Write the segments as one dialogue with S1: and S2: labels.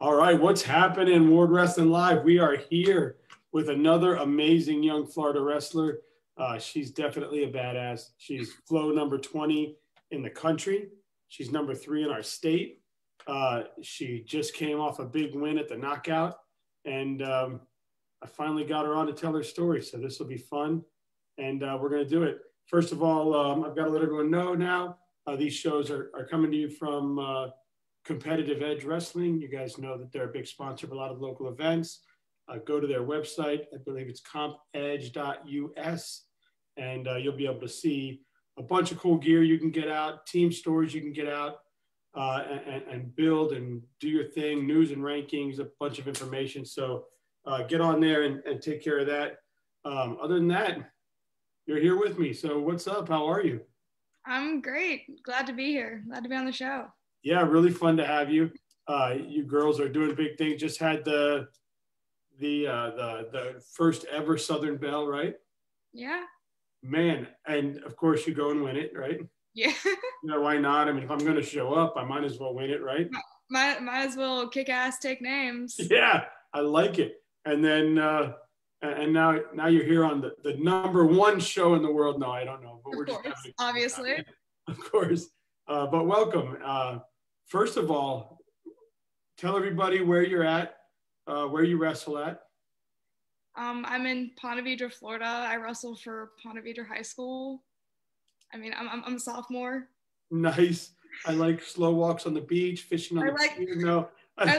S1: All right, what's happening, World Wrestling Live? We are here with another amazing young Florida wrestler. She's definitely a badass. She's FLO number 20 in the country. She's number 3 in our state. She just came off a big win at the Knockout, and I finally got her on to tell her story. So this will be fun, and we're going to do it. First of all, I've got to let everyone know now, these shows are coming to you from Competitive Edge Wrestling. You guys know that they're a big sponsor of a lot of local events. Go to their website. I believe it's compedge.us, and you'll be able to see a bunch of cool gear you can get out, team stores you can get out, and build and do your thing, news and rankings, a bunch of information. So get on there and take care of that. Other than that, you're here with me. So what's up? How are you?
S2: I'm great. Glad to be here. Glad to be on the show.
S1: Yeah, really fun to have you. You girls are doing big things. Just had the first ever Southern Belle, right?
S2: Yeah.
S1: Man, and of course you go and win it, right?
S2: Yeah.
S1: You know, why not? I mean, if I'm going to show up, I might as well win it, right?
S2: Might as well kick ass, take names.
S1: Yeah, I like it. And then and now you're here on the number 1 show in the world. No, I don't know, but we're just
S2: obviously.
S1: Of course. But welcome. First of all, tell everybody where you're at, where you wrestle at.
S2: I'm in Ponte Vedra, Florida. I wrestle for Ponte Vedra High School. I mean, I'm a sophomore.
S1: Nice. I like slow walks on the beach, fishing on the beach. No,
S2: I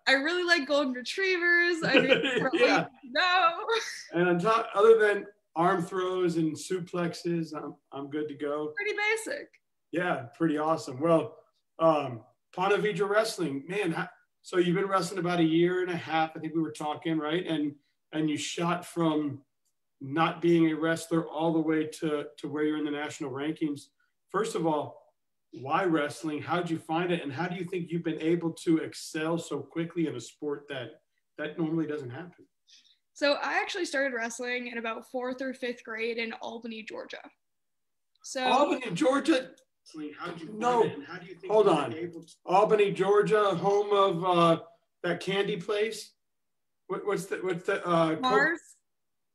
S2: really like golden retrievers. I mean,
S1: yeah.
S2: No.
S1: And on top, other than arm throws and suplexes, I'm good to go.
S2: Pretty basic.
S1: Yeah, pretty awesome. Well, Ponte Vedra Wrestling, man. So you've been wrestling about 1.5 years, I think we were talking, right? And you shot from not being a wrestler all the way to where you're in the national rankings. First of all, why wrestling? How'd you find it? And how do you think you've been able to excel so quickly in a sport that normally doesn't happen?
S2: So I actually started wrestling in about 4th or 5th grade in Albany, Georgia. So
S1: Albany, Georgia? How'd you know? And how do you think? Hold on. Albany, Georgia, home of that candy place. What's the
S2: Mars?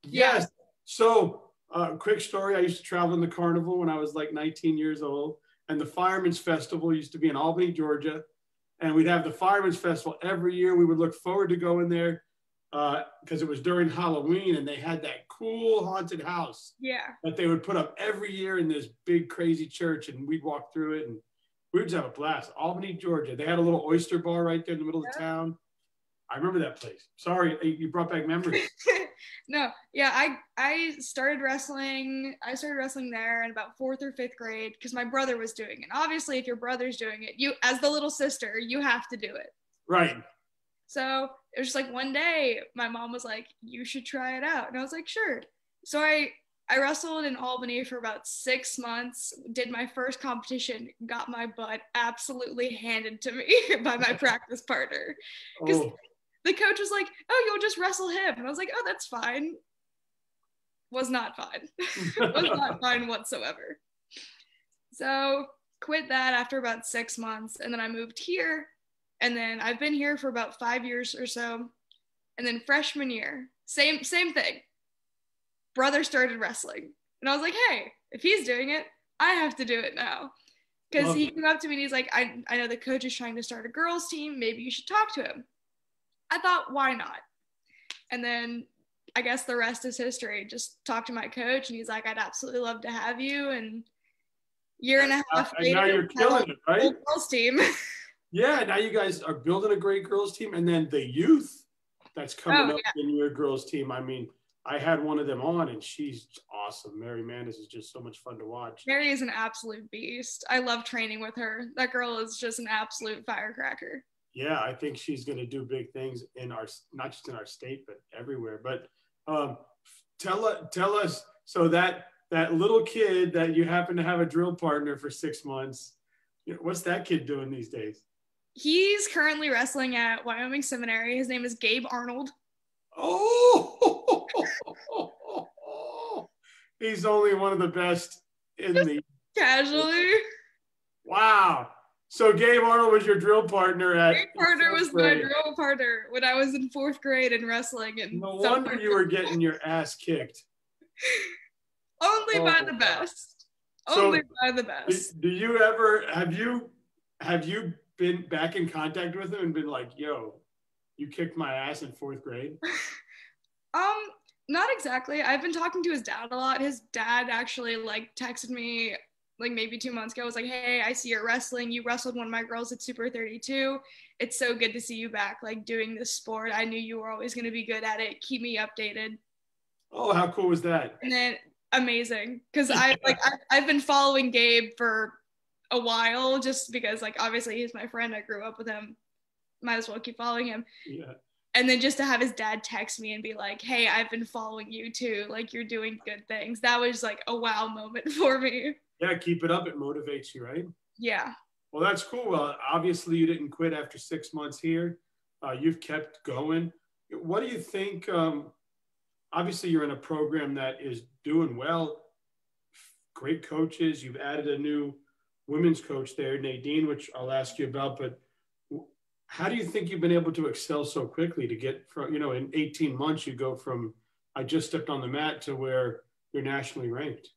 S1: Yes. Yeah. So, quick story. I used to travel in the carnival when I was like 19 years old, and the Fireman's Festival used to be in Albany, Georgia, and we'd have the Fireman's Festival every year. We would look forward to going there because it was during Halloween, and they had that cool haunted house.
S2: Yeah.
S1: That they would put up every year in this big crazy church, and we'd walk through it, and we'd just have a blast. Albany, Georgia. They had a little oyster bar right there in the middle of town. I remember that place. Sorry, you brought back memories.
S2: No, yeah, I started wrestling. I started wrestling there in about 4th or 5th grade because my brother was doing it. Obviously, if your brother's doing it, you, as the little sister, you have to do it.
S1: Right.
S2: So it was just like one day, my mom was like, "You should try it out," and I was like, "Sure." So I wrestled in Albany for about 6 months. Did my first competition. Got my butt absolutely handed to me by my practice partner because. The coach was like, "Oh, you'll just wrestle him." And I was like, "Oh, that's fine." Was not fine. Was not fine whatsoever. So quit that after about 6 months. And then I moved here. And then I've been here for about 5 years or so. And then freshman year, same thing. Brother started wrestling. And I was like, hey, if he's doing it, I have to do it now. Because he came up to me and he's like, I know the coach is trying to start a girls team. Maybe you should talk to him. I thought, why not? And then I guess the rest is history. Just talked to my coach and he's like, I'd absolutely love to have you. And 1.5 years later,
S1: now you're killing it, right?
S2: Girls team.
S1: Yeah, now you guys are building a great girls team. And then the youth that's coming up in your girls team. I mean, I had one of them on and she's awesome. Mary Mandis is just so much fun to watch.
S2: Mary is an absolute beast. I love training with her. That girl is just an absolute firecracker.
S1: Yeah, I think she's going to do big things in our, not just in our state, but everywhere. But tell us, so that little kid that you happen to have a drill partner for 6 months, what's that kid doing these days?
S2: He's currently wrestling at Wyoming Seminary. His name is Gabe Arnold.
S1: Oh, he's only one of the best in the
S2: casually.
S1: Wow. So Gabe Arnold was your drill partner at
S2: Gabe partner was my drill partner when I was in 4th grade in wrestling. And
S1: no wonder you were getting your ass kicked.
S2: Only by the best. Only by the best.
S1: Do you ever have you been back in contact with him and been like, yo, you kicked my ass in 4th grade?
S2: Not exactly. I've been talking to his dad a lot. His dad actually like texted me like maybe 2 months ago. Was like, hey, I see you're wrestling. You wrestled one of my girls at Super 32. It's so good to see you back like doing this sport. I knew you were always going to be good at it. Keep me updated.
S1: Oh, how cool was that?
S2: And then amazing, because I've been following Gabe for a while just because like obviously he's my friend. I grew up with him. Might as well keep following him.
S1: Yeah.
S2: And then just to have his dad text me and be like, hey, I've been following you too. Like, you're doing good things. That was like a wow moment for me.
S1: Yeah, keep it up. It motivates you, right?
S2: Yeah.
S1: Well, that's cool. Obviously, you didn't quit after 6 months here. You've kept going. What do you think? Obviously, you're in a program that is doing well. Great coaches. You've added a new women's coach there, Nadine, which I'll ask you about. But how do you think you've been able to excel so quickly to get from, in 18 months, you go from, I just stepped on the mat to where you're nationally ranked?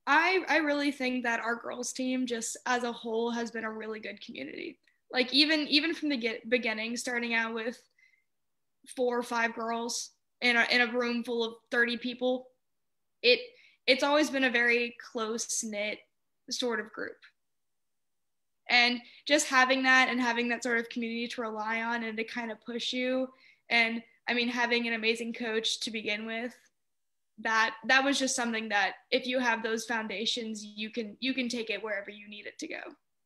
S2: I really think that our girls team just as a whole has been a really good community. Like even from the beginning, starting out with 4 or 5 girls in a room full of 30 people, it's always been a very close-knit sort of group. And just having that and having that sort of community to rely on and to kind of push you. And I mean, having an amazing coach to begin with, that was just something that if you have those foundations, you can take it wherever you need it to go.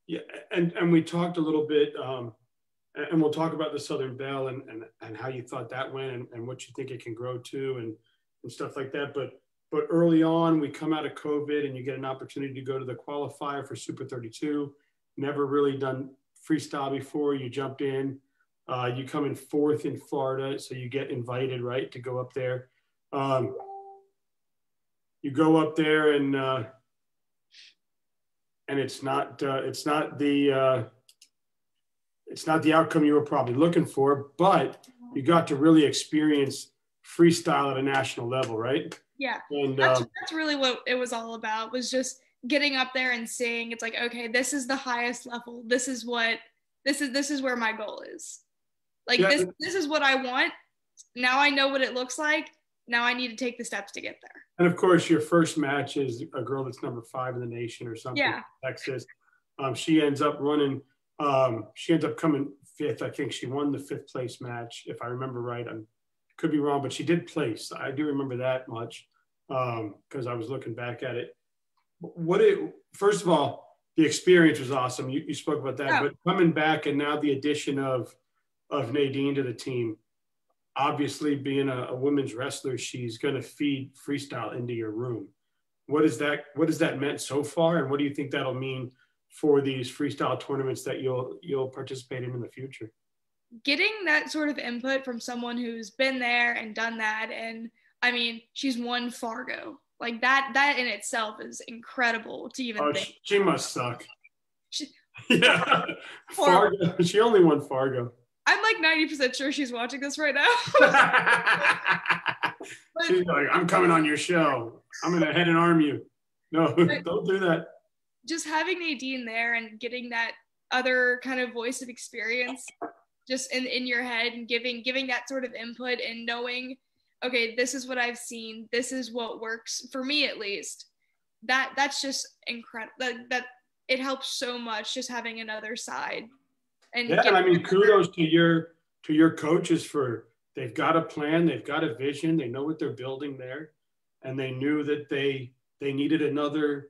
S1: Yeah. And we talked a little bit, and we'll talk about the Southern Bell and how you thought that went and what you think it can grow to and stuff like that. But early on, we come out of COVID and you get an opportunity to go to the qualifier for Super 32. Never really done freestyle before. You jumped in. You come in 4th in Florida, so you get invited, right, to go up there. You go up there and it's not the outcome you were probably looking for, but you got to really experience freestyle at a national level, right?
S2: Yeah, and that's really what it was all about, was just getting up there and seeing it's like, okay, this is the highest level. This is where my goal is. Like, yeah. This is what I want. Now I know what it looks like. Now I need to take the steps to get there.
S1: And of course, your first match is a girl that's number 5 in the nation or something.
S2: Yeah.
S1: Texas. She ends up running. She ends up coming 5th. I think she won the 5th place match, if I remember right. I could be wrong, but she did place. I do remember that much because I was looking back at it. First of all, the experience was awesome. You spoke about that, yeah. But coming back and now the addition of Nadine to the team, obviously being a women's wrestler, she's going to feed freestyle into your room. What has that meant so far? And what do you think that'll mean for these freestyle tournaments that you'll participate in the future?
S2: Getting that sort of input from someone who's been there and done that. And I mean, she's won Fargo. Like that in itself is incredible to even think.
S1: She must suck. Yeah. Fargo. She only won Fargo.
S2: I'm like 90% sure she's watching this right now.
S1: She's like, I'm coming on your show. I'm going to head and arm you. No, don't do that.
S2: Just having Nadine there and getting that other kind of voice of experience just in your head and giving that sort of input and knowing, okay, this is what I've seen. This is what works for me, at least. That's just incredible. That it helps so much just having another side. And
S1: yeah, and I mean, kudos to your coaches for they've got a plan, they've got a vision, they know what they're building there, and they knew that they needed another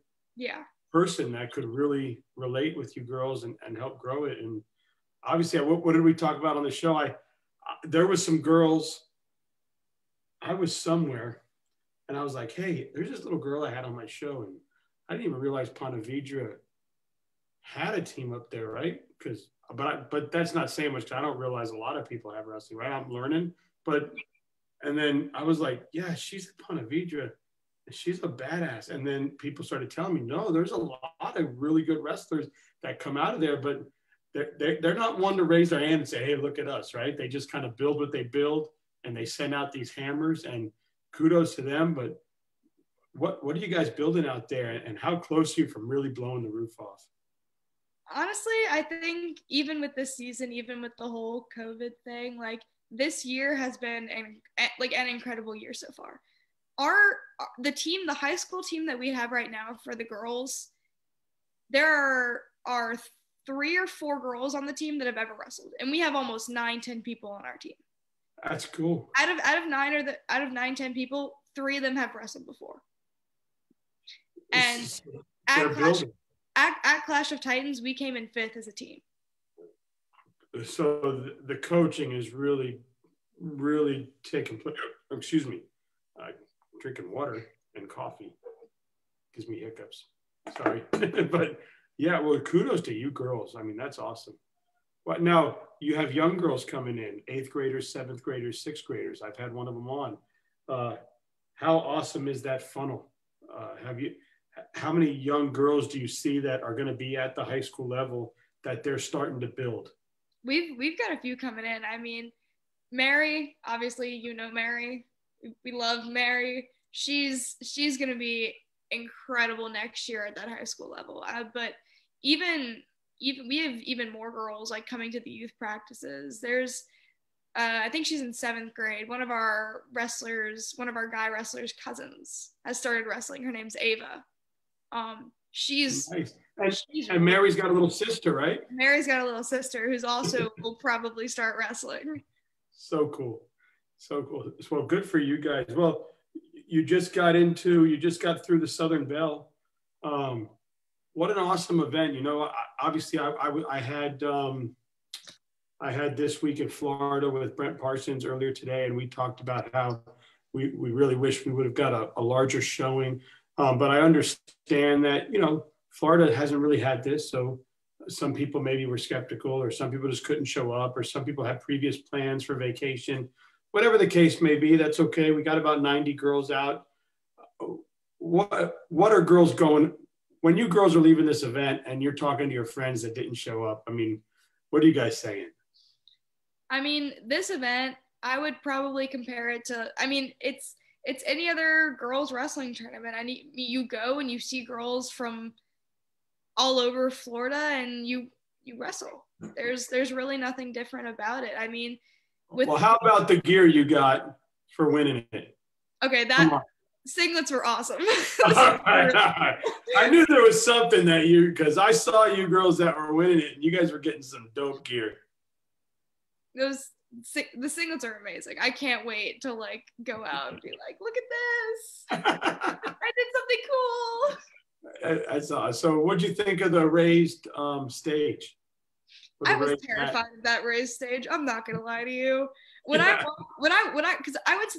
S1: person that could really relate with you girls and help grow it. And obviously, what did we talk about on the show? There was some girls. I was somewhere, and I was like, hey, there's this little girl I had on my show, and I didn't even realize Ponte Vedra had a team up there, right? But that's not saying much because I don't realize a lot of people have wrestling, right? I'm learning. And then I was like, yeah, she's at Ponte Vedra. she's a badass. And then people started telling me, no, there's a lot of really good wrestlers that come out of there, but they're not one to raise their hand and say, hey, look at us, right? They just kind of build what they build, and they send out these hammers, and kudos to them. But what are you guys building out there, and how close are you from really blowing the roof off?
S2: Honestly, I think even with this season, even with the whole COVID thing, like this year has been an incredible year so far. The high school team that we have right now for the girls, there are 3 or 4 girls on the team that have ever wrestled, and we have almost 9-10 people on our team.
S1: That's cool.
S2: Out of 9-10 people, 3 of them have wrestled before. And at Clash of Titans, we came in 5th as a team.
S1: So the coaching is really, really taking place. Excuse me, drinking water and coffee gives me hiccups. Sorry, but yeah, well, kudos to you girls. I mean, that's awesome. But now you have young girls coming in, 8th graders, 7th graders, 6th graders. I've had one of them on. How awesome is that funnel? How many young girls do you see that are going to be at the high school level that they're starting to build?
S2: We've got a few coming in. I mean, Mary, obviously, you know Mary. We love Mary. She's going to be incredible next year at that high school level. But even we have even more girls like coming to the youth practices. There's I think she's in 7th grade. One of our guy wrestlers' cousins has started wrestling. Her name's Ava. She's
S1: nice. And Mary's got a little sister, right?
S2: Mary's got a little sister who's also will probably start wrestling.
S1: So cool. So cool. Well, good for you guys. Well, you just got through the Southern Bell. What an awesome event. You know, obviously I had this week in Florida with Brent Parsons earlier today, and we talked about how we really wish we would have got a larger showing. But I understand that, you know, Florida hasn't really had this. So some people maybe were skeptical, or some people just couldn't show up, or some people had previous plans for vacation. Whatever the case may be, that's okay. We got about 90 girls out. What are girls going, when you girls are leaving this event and you're talking to your friends that didn't show up? I mean, what are you guys saying?
S2: I mean, this event, I would probably compare it to, I mean, it's any other girls wrestling tournament. You go and you see girls from all over Florida and you wrestle. There's really nothing different about it. I mean,
S1: well, how about the gear you got for winning it?
S2: Okay, singlets were awesome.
S1: All right. I knew there was something because I saw you girls that were winning it, and you guys were getting some dope gear.
S2: The singlets are amazing. I can't wait to like go out and be like, look at this. I did something cool.
S1: I saw. So what'd you think of the raised stage?
S2: I was terrified of that raised stage. I'm not gonna lie to you. Because I went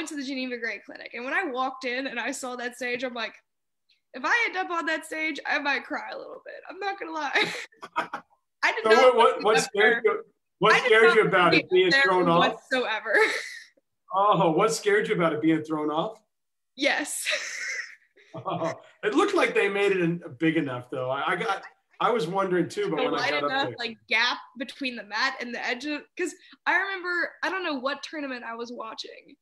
S2: to the Geneva Gray Clinic, and when I walked in and I saw that stage, I'm like, if I end up on that stage, I might cry a little bit. I'm not gonna lie. I did not.
S1: What scared you? What scared you about it being thrown off?
S2: Whatsoever.
S1: Oh, what scared you about it being thrown off?
S2: Yes.
S1: Oh, it looked like they made it big enough, though. I was wondering too, but when I got up there,
S2: like gap between the mat and the edge of, because I remember, I don't know what tournament I was watching,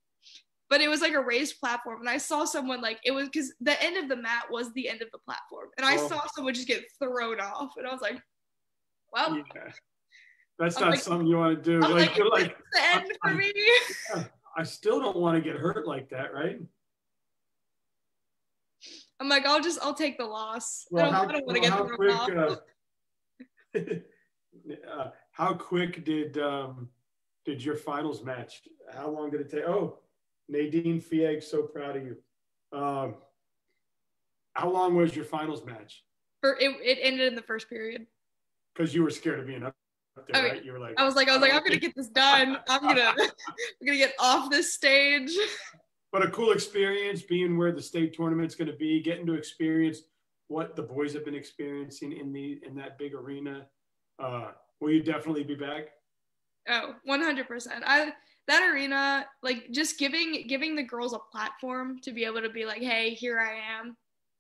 S2: but it was like a raised platform, and I saw someone like, it was because the end of the mat was the end of the platform, and I saw someone just get thrown off, and I was like, well. Yeah.
S1: That's not something you want to do.
S2: Like the end for me.
S1: I still don't want to get hurt like that, right?
S2: I'm like, I'll take the loss. Well, I don't want to get thrown
S1: off. How quick did your finals match? How long did it take? Oh, Nadine Fieg, so proud of you. How long was your finals match?
S2: It ended in the first period.
S1: Because you were scared of being up there, right? You were like,
S2: I was like, I'm gonna get this done. I'm gonna get off this stage.
S1: But a cool experience being where the state tournament's going to be, getting to experience what the boys have been experiencing in that big arena. Will you definitely be back?
S2: Oh, 100%. that arena, like just giving the girls a platform to be able to be like, hey, here I am,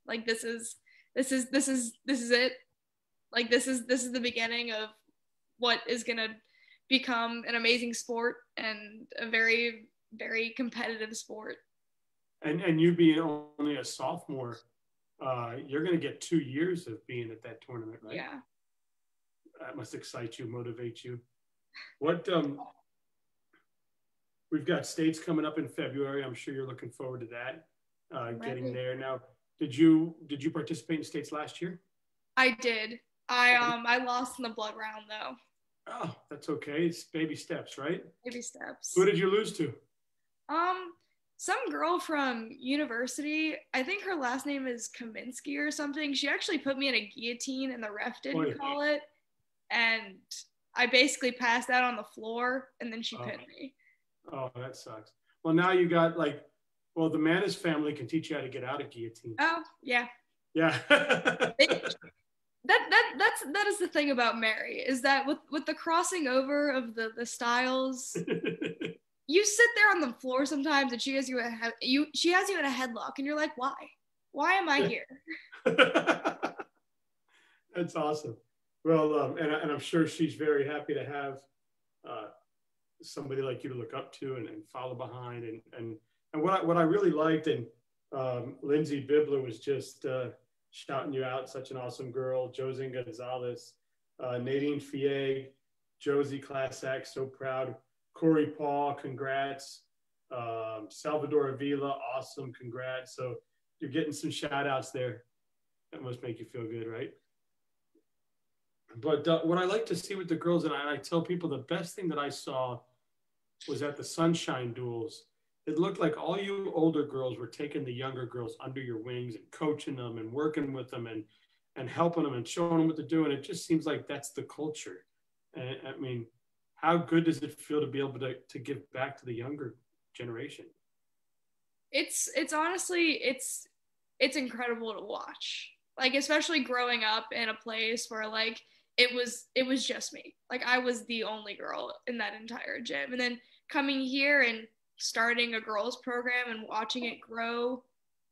S2: like this is it, like this is the beginning of what is gonna become an amazing sport and a very, very competitive sport.
S1: And you being only a sophomore, you're going to get 2 years of being at that tournament, right?
S2: Yeah.
S1: That must excite you, motivate you. What we've got states coming up in February. I'm sure you're looking forward to that. Getting there now. Did you participate in states last year?
S2: I did. I lost in the blood round though.
S1: Oh, that's okay. It's baby steps, right?
S2: Baby steps.
S1: Who did you lose to?
S2: Some girl from university. I think her last name is Kaminsky or something. She actually put me in a guillotine and the ref didn't call it. And I basically passed out on the floor and then she pinned me. Oh,
S1: that sucks. Well, now you got the Manis family can teach you how to get out of guillotine.
S2: Oh, yeah.
S1: Yeah.
S2: That is the thing about Mary, is that with the crossing over of the styles, you sit there on the floor sometimes and she has you in a headlock and you're like, why am I here?
S1: That's awesome. Well, and I'm sure she's very happy to have somebody like you to look up to and follow behind. And what I really liked, and Lindsay Bibler was just shouting you out, such an awesome girl. Josie Gonzalez, Nadine Fieg, Josie Class Act, so proud. Corey Paul, congrats. Salvador Avila, awesome, congrats. So you're getting some shout outs there. That must make you feel good, right? But what I like to see with the girls, and I tell people the best thing that I saw was at the Sunshine Duels. It looked like all you older girls were taking the younger girls under your wings and coaching them and working with them and helping them and showing them what to do. And it just seems like that's the culture. And I mean, how good does it feel to be able to give back to the younger generation?
S2: It's honestly, it's incredible to watch. Like, especially growing up in a place where like it was just me. Like I was the only girl in that entire gym. And then coming here and starting a girls program and watching it grow,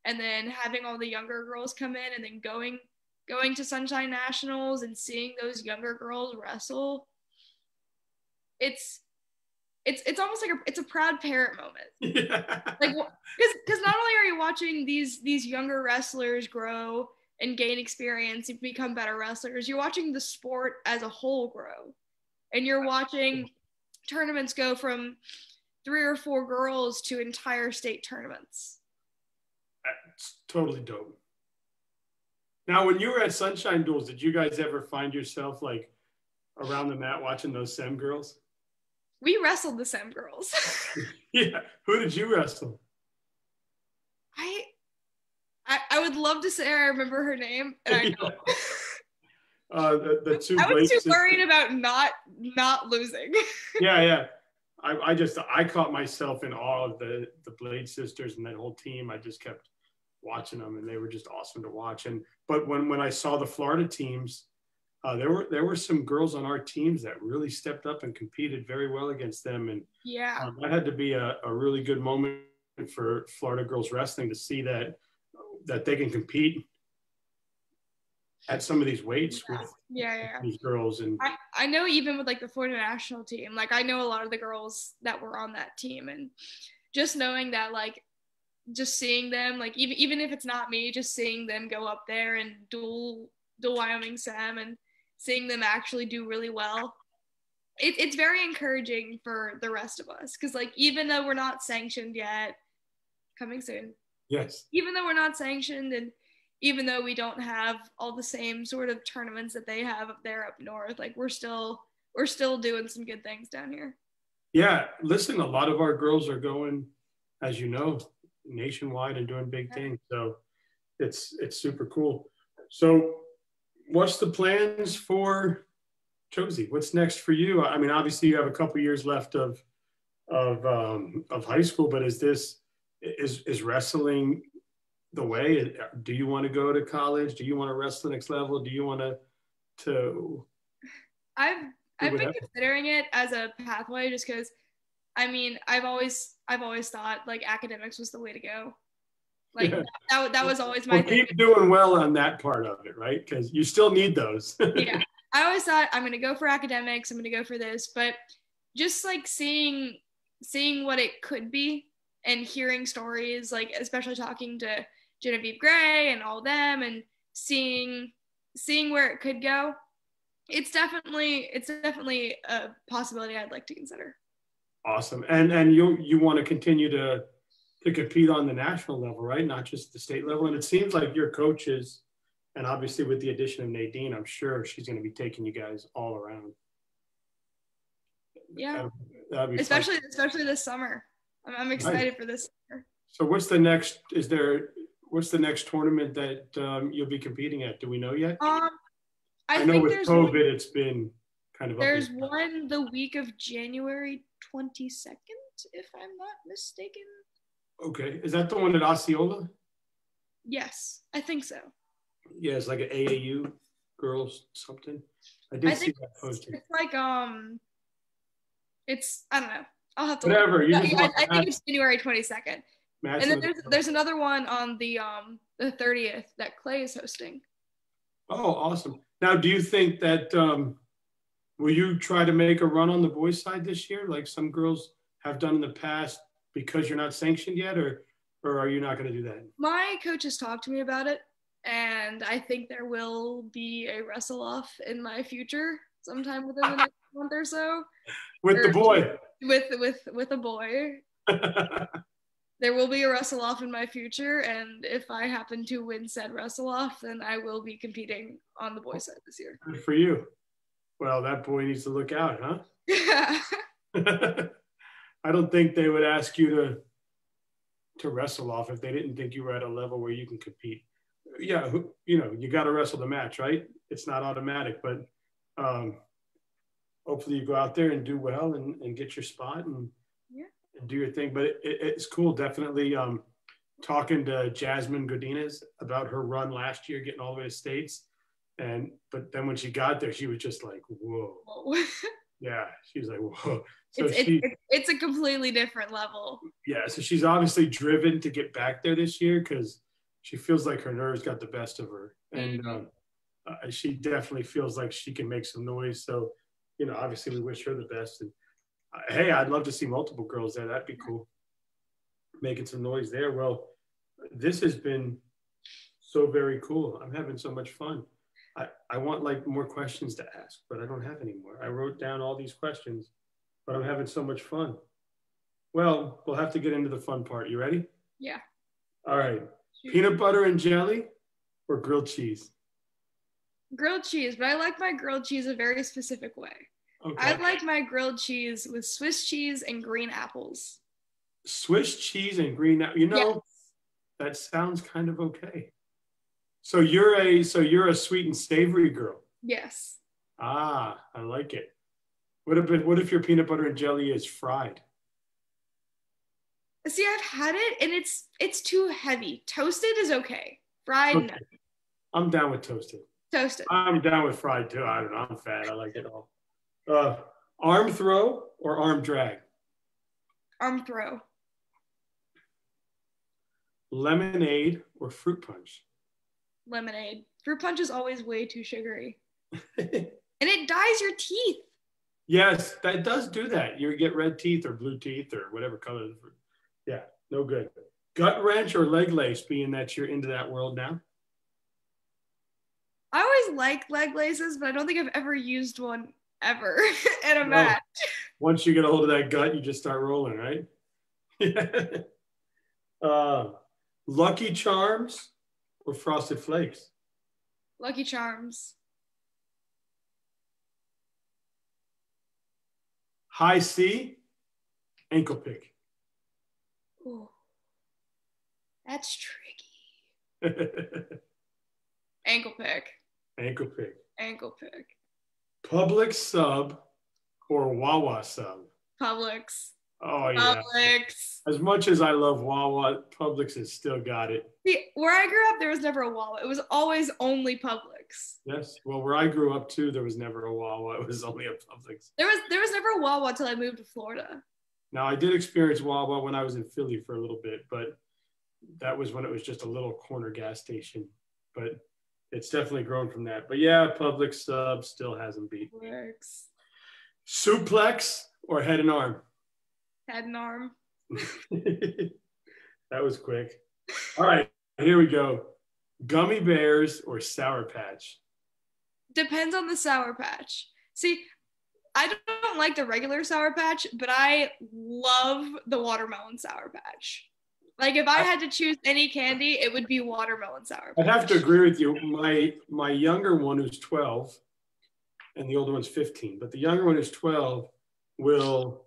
S2: and then having all the younger girls come in, and then going to Sunshine Nationals and seeing those younger girls wrestle. It's almost like it's a proud parent moment. Yeah. Like, because not only are you watching these younger wrestlers grow and gain experience and become better wrestlers, you're watching the sport as a whole grow, and you're watching tournaments go from 3 or 4 girls to entire state tournaments.
S1: That's totally dope. Now, when you were at Sunshine Duels, did you guys ever find yourself like around the mat watching those Sem girls?
S2: We wrestled the Sem girls.
S1: Yeah. Who did you wrestle?
S2: I would love to say I remember her name, and I don't.
S1: The two.
S2: I was too worried about not losing.
S1: Yeah. I caught myself in awe of the Blade sisters and that whole team. I just kept watching them, and they were just awesome to watch. But when I saw the Florida teams, there were some girls on our teams that really stepped up and competed very well against them. And
S2: yeah,
S1: that had to be a really good moment for Florida girls wrestling to see that they can compete at some of these weights with these girls. And
S2: I know even with like the Florida national team, like I know a lot of the girls that were on that team, and just knowing that, like just seeing them, like even if it's not me, just seeing them go up there and dual Wyoming Sem and seeing them actually do really well, it's very encouraging for the rest of us, because like even though we're not sanctioned yet, coming soon.
S1: Yes.
S2: Even though we're not sanctioned, and even though we don't have all the same sort of tournaments that they have up there up north, like we're still doing some good things down here.
S1: Yeah, listen, a lot of our girls are going, as you know, nationwide and doing big things. So it's super cool. So what's the plans for Josie? What's next for you? I mean, obviously you have a couple years left of high school, but is wrestling the way? Do you want to go to college? Do you want to wrestle the next level? Do you want to
S2: I've been considering it as a pathway, just because I mean, I've always thought like academics was the way to go. Like that was always my thing.
S1: Keep doing well on that part of it, right? Because you still need those.
S2: Yeah. I always thought I'm going to go for academics. I'm going to go for this, but just like seeing what it could be and hearing stories, like especially talking to Genevieve Gray and all them and seeing where it could go. It's definitely a possibility I'd like to consider.
S1: Awesome. And you want to continue to compete on the national level, right? Not just the state level. And it seems like your coaches, and obviously with the addition of Nadine, I'm sure she's going to be taking you guys all around.
S2: Yeah.
S1: That'd be
S2: especially this summer. I'm excited for this summer.
S1: So what's the next tournament that you'll be competing at? Do we know yet? I know with COVID, it's been kind of.
S2: There's one the week of January 22nd, if I'm not mistaken.
S1: Okay, is that the one at Osceola?
S2: Yes, I think so.
S1: Yeah, it's like an AAU girls something. I did see that posted.
S2: It's like it's I don't know. I'll have to.
S1: Whatever.
S2: I think it's January 22nd. And then there's another one on the 30th that Clay is hosting.
S1: Oh, awesome. Now, do you think that will you try to make a run on the boys' side this year, like some girls have done in the past, because you're not sanctioned yet, or are you not going to do that?
S2: My coach has talked to me about it, and I think there will be a wrestle off in my future sometime within the next month or so.
S1: With the boy.
S2: With a boy. There will be a wrestle off in my future, and if I happen to win said wrestle off, then I will be competing on the boys' side this year.
S1: Good for you. Well, that boy needs to look out, huh?
S2: Yeah.
S1: I don't think they would ask you to wrestle off if they didn't think you were at a level where you can compete. Yeah, you got to wrestle the match, right? It's not automatic, but hopefully you go out there and do well and get your spot and do your thing. But it's cool, definitely. Talking to Jasmine Godinez about her run last year, getting all the way to states, but then when she got there, she was just like, whoa. Yeah, she was like, whoa. So
S2: it's a completely different level.
S1: Yeah, so she's obviously driven to get back there this year because she feels like her nerves got the best of her, and she definitely feels like she can make some noise. So, obviously we wish her the best. And hey, I'd love to see multiple girls there. That'd be cool. Making some noise there. Well, this has been so very cool. I'm having so much fun. I want like more questions to ask, but I don't have any more. I wrote down all these questions, but I'm having so much fun. Well, we'll have to get into the fun part. You ready?
S2: Yeah.
S1: All right. Peanut butter and jelly or grilled cheese?
S2: Grilled cheese, but I like my grilled cheese a very specific way. Okay. I like my grilled cheese with Swiss cheese and green apples.
S1: Swiss cheese and green apples. Yes. That sounds kind of okay. So you're a sweet and savory girl.
S2: Yes.
S1: Ah, I like it. What if your peanut butter and jelly is fried?
S2: See, I've had it and it's too heavy. Toasted is okay. Fried, okay. No.
S1: I'm down with toasted.
S2: Toasted.
S1: I'm down with fried too. I don't know. I'm fat. I like it all. Arm throw or arm drag?
S2: Arm throw.
S1: Lemonade or fruit punch?
S2: Lemonade. Fruit punch is always way too sugary. And it dyes your teeth.
S1: Yes, that does do that. You get red teeth or blue teeth or whatever color. Yeah, no good. Gut wrench or leg lace, being that you're into that world now?
S2: I always like leg laces, but I don't think I've ever used one ever at a match.
S1: Once you get a hold of that gut, you just start rolling, right? Lucky Charms or Frosted Flakes?
S2: Lucky Charms.
S1: High C, ankle pick.
S2: Ooh, that's tricky. Ankle pick.
S1: Ankle pick.
S2: Ankle pick.
S1: Publix sub or Wawa sub?
S2: Publix.
S1: Oh, yeah.
S2: Publix.
S1: As much as I love Wawa, Publix has still got it.
S2: See, where I grew up, there was never a Wawa. It was always only Publix.
S1: Yes. Well, where I grew up, too, there was never a Wawa. It was only a Publix.
S2: There was never a Wawa till I moved to Florida.
S1: Now, I did experience Wawa when I was in Philly for a little bit, but that was when it was just a little corner gas station. But it's definitely grown from that. But yeah, Public Sub still hasn't beat.
S2: Works.
S1: Suplex or head and arm?
S2: Head and arm.
S1: That was quick. All right, here we go. Gummy bears or Sour Patch?
S2: Depends on the Sour Patch. See, I don't like the regular Sour Patch, but I love the watermelon Sour Patch. Like if I had to choose any candy, it would be watermelon Sour Patch.
S1: I'd have to agree with you. My younger one, who's 12, and the older one's 15, but the younger one who's 12 will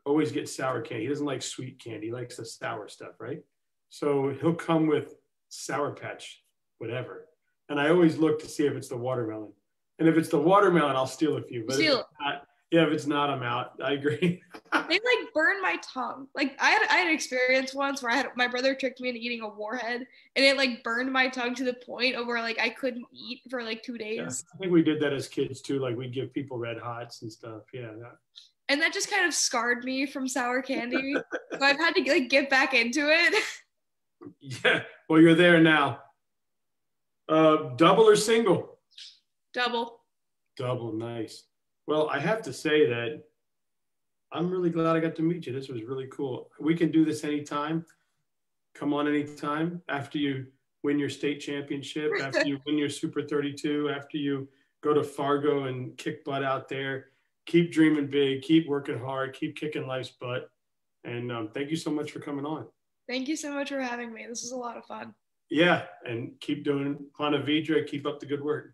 S1: always get sour candy. He doesn't like sweet candy. He likes the sour stuff, right? So he'll come with Sour Patch, whatever. And I always look to see if it's the watermelon. And if it's the watermelon, I'll steal a few. But if it's not, I'm out. I agree.
S2: They like burn my tongue. Like I had an experience once where my brother tricked me into eating a warhead, and it like burned my tongue to the point of where like I couldn't eat for like 2 days.
S1: Yeah, I think we did that as kids too. Like we'd give people Red Hots and stuff. Yeah.
S2: And that just kind of scarred me from sour candy. So I've had to like get back into it.
S1: Yeah. Well, you're there now. Double or single?
S2: Double.
S1: Double, nice. Well, I have to say that I'm really glad I got to meet you. This was really cool. We can do this anytime. Come on anytime after you win your state championship, after you win your Super 32, after you go to Fargo and kick butt out there. Keep dreaming big, keep working hard, keep kicking life's butt. And thank you so much for coming on.
S2: Thank you so much for having me. This was a lot of fun.
S1: Yeah, and keep doing Ponte Vedra. Keep up the good work.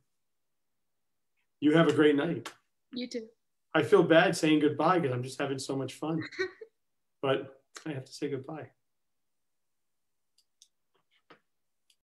S1: You have a great night.
S2: You too.
S1: I feel bad saying goodbye because I'm just having so much fun. But I have to say goodbye.